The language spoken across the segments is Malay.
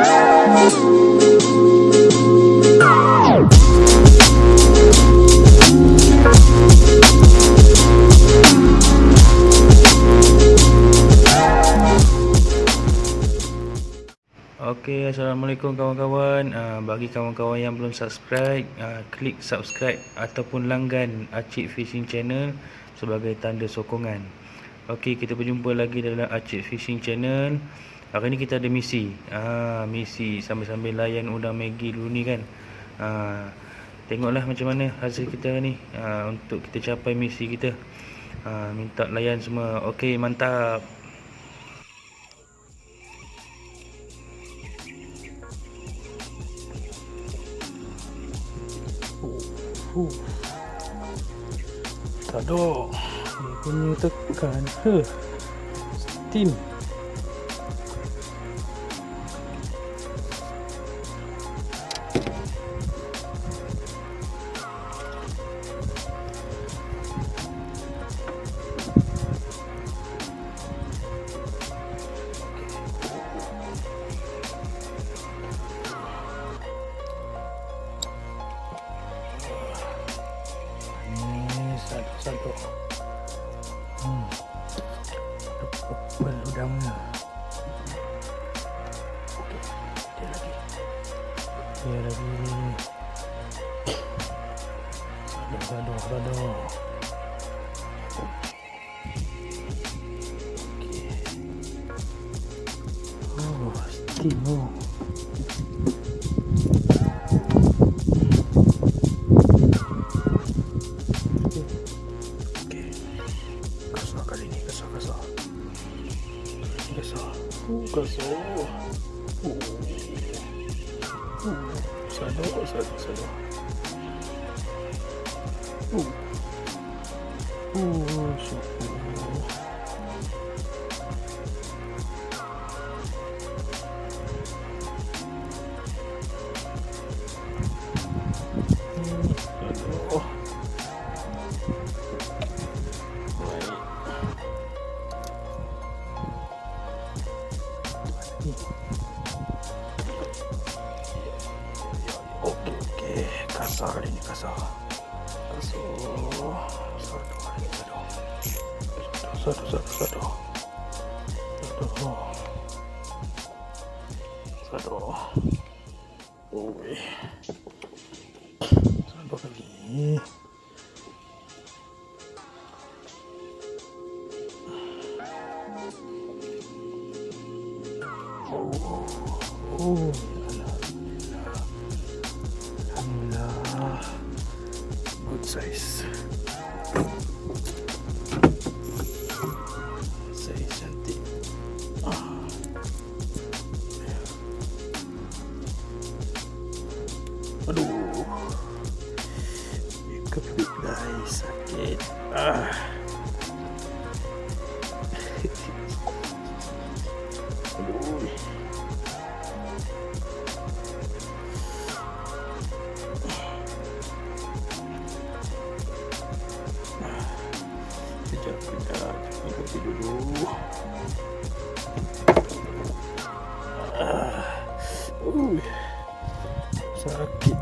Okey, assalamualaikum kawan-kawan. Bagi kawan-kawan yang belum subscribe, klik subscribe ataupun langgan Acik Fishing Channel sebagai tanda sokongan. Okey, kita berjumpa lagi dalam Acik Fishing Channel. Hari ni kita ada misi. Misi sambil-sambil layan udang Maggi dulu ni kan. Tengoklah macam mana hasil kita hari ni untuk kita capai misi kita. Minta layan semua. Okey, mantap. Tak ada. Ni punya tekan. Steam. Satu. Pepel udangnya. Okey, dia lagi. Sado. Okey. Steam. Sado. Syukur. Okey, kasar hari ni, kasar. Sado. Oi. Sado kali. Alhamdulillah. Good size. Size cantik. Aduh. Kepit guys, sakit. Aduh. Kejap, ikuti dulu. Sakit.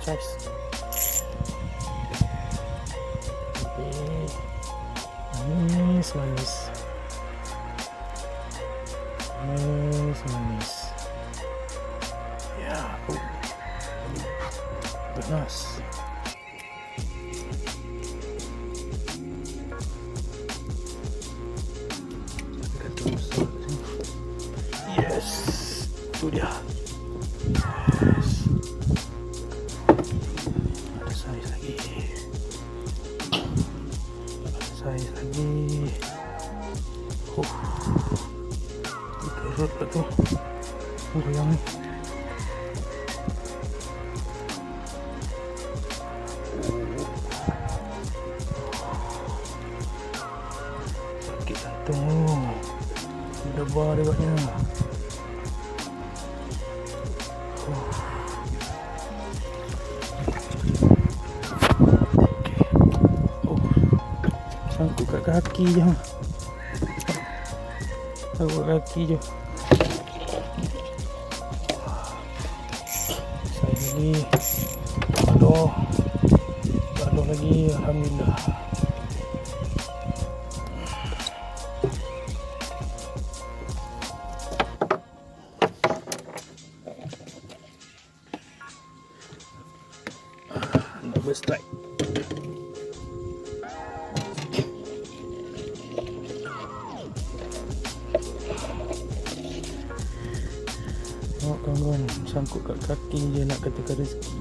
Size. Manis. Ya. Panas. Yes. Itu dia. Yes. Ada saiz lagi. Turut lah tu. Goyang ni. Sakit jantung. Debar debatnya. Sangkut kat kaki je. Sangkut kaki je. Saya lagi. Aduh lagi. Alhamdulillah. Double strike. Tengok kawan-kawan, sangkut kat kaki je nak katakan rezeki.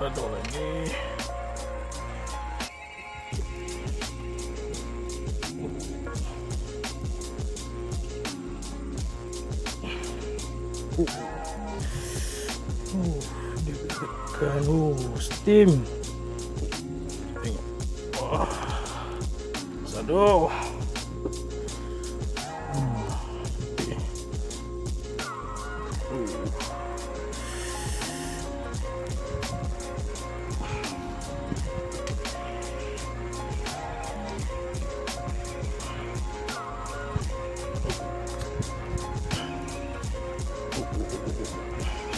Satu lagi. Dia tekan. Steam. Tengok. Satu.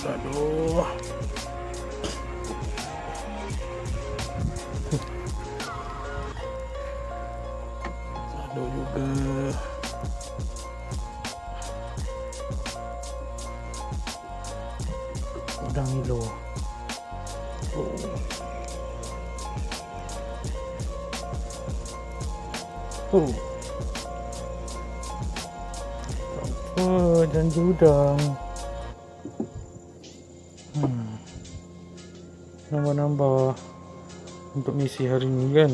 Aduh. Aduh juga. Udang hilo. Apa janji udang. Nambah-nambah untuk misi hari ni kan.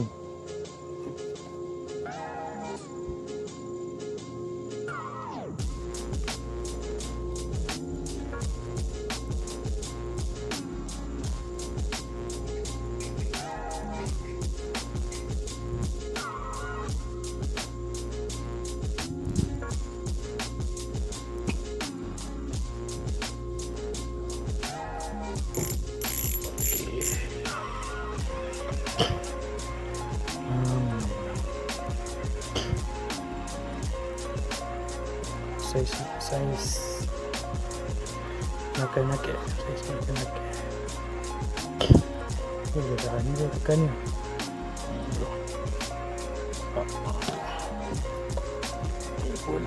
Saiz nakal-nakal. Saiz nakal-nakal. Boleh dah ni dah tekan ni. Ini pun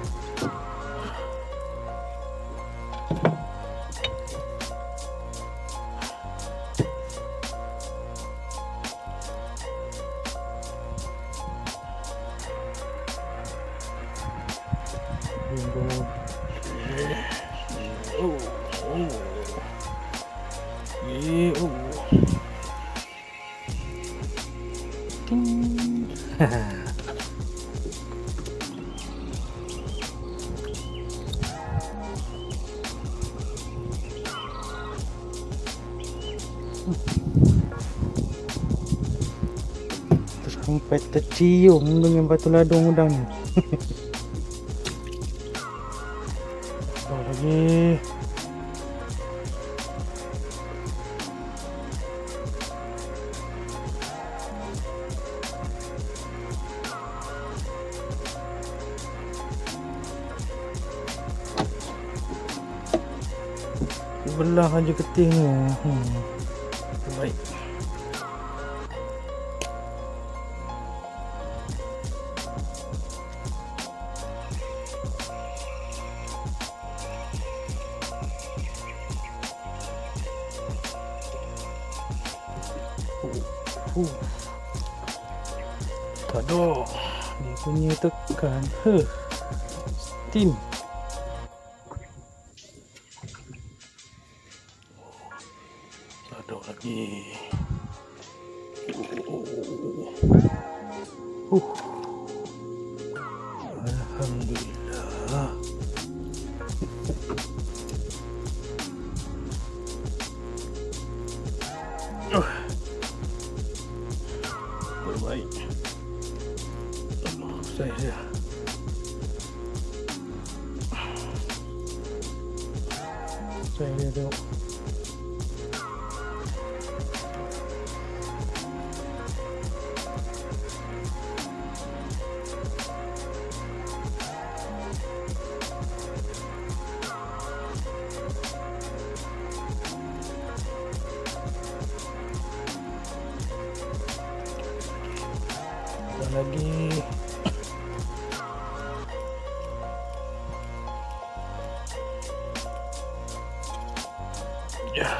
Jenggo. Sampai tercium dengan batu ladung udang ni. Lagi. Belah aja keting ni. Terbaik. Aduh, dia punya tekan. Steam. Aduh lagi. Alhamdulillah. Terbaik. Saya tengok. Lagi ya.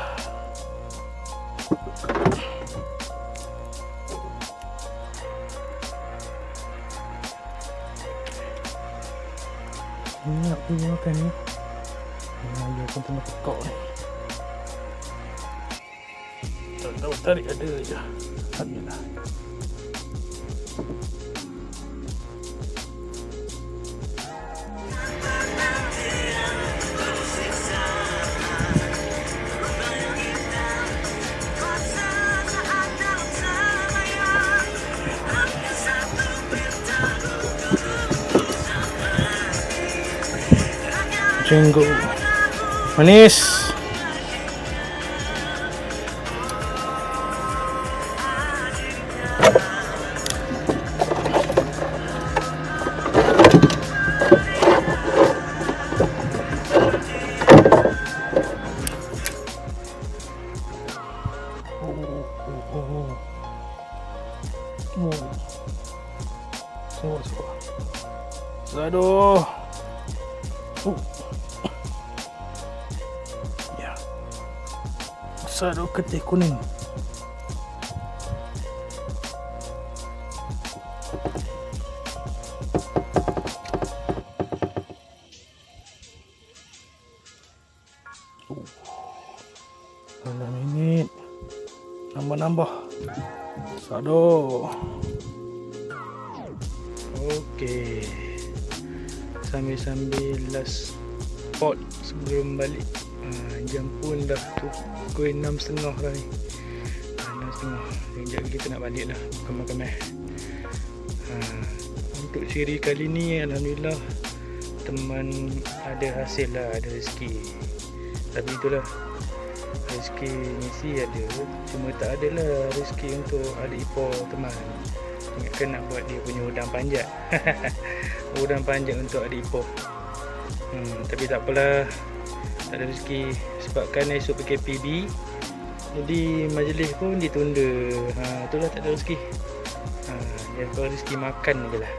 Nak punya makan ni. Dia pun tengah pekak ni. Tak tarik ada je. Alhamdulillah. Jenggo manis. Aduh. Ya. Sado ketih kuning. Minit. Nambah. Sado. Okey. Sambil last pot sebelum balik. Jam pun dah pukul 6.30 dah ni. 6.30. Sekejap kita nak balik lah. Makan-makan. Untuk siri kali ni alhamdulillah teman ada hasil lah, ada rezeki. Tapi itulah, rezeki mesti ada, cuma tak ada lah rezeki untuk adik ipar teman. Ingatkan nak buat dia punya udang panjat. Udang panjat untuk adik ipar. Tapi tak apalah, tak ada rezeki. Sebabkan esok PKPB, jadi majlis pun ditunda. Itulah, tak ada rezeki. Dia kalau rezeki makan je lah.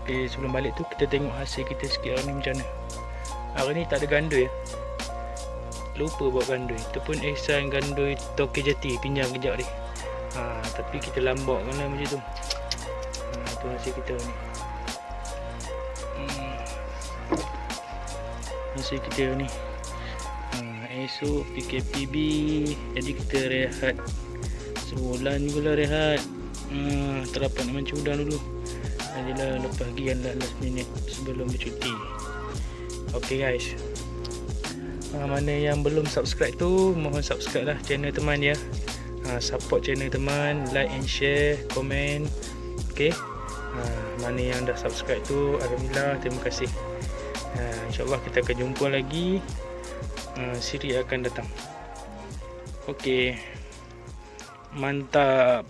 Okay, sebelum balik tu kita tengok hasil kita sikit hari ni macam mana. Hari ni tak ada gandui. Lupa buat gandui. Itu pun ihsan gandui toke jati, pinjam kejap ni. Tapi kita lambakkan lah macam tu. Itu hasil kita ni. Hasil kita ni. Esok PKPB, jadi kita rehat sebulan juga lah rehat. Tak dapat nak mancing udang dulu. Jadilah lepas gian lah last minute sebelum bercuti. Okay guys, mana yang belum subscribe tu, mohon subscribe lah channel teman ya. Support channel teman, like and share, komen. Okay, mana yang dah subscribe tu, alhamdulillah, terima kasih. InsyaAllah kita akan jumpa lagi siri akan datang. Okay, mantap.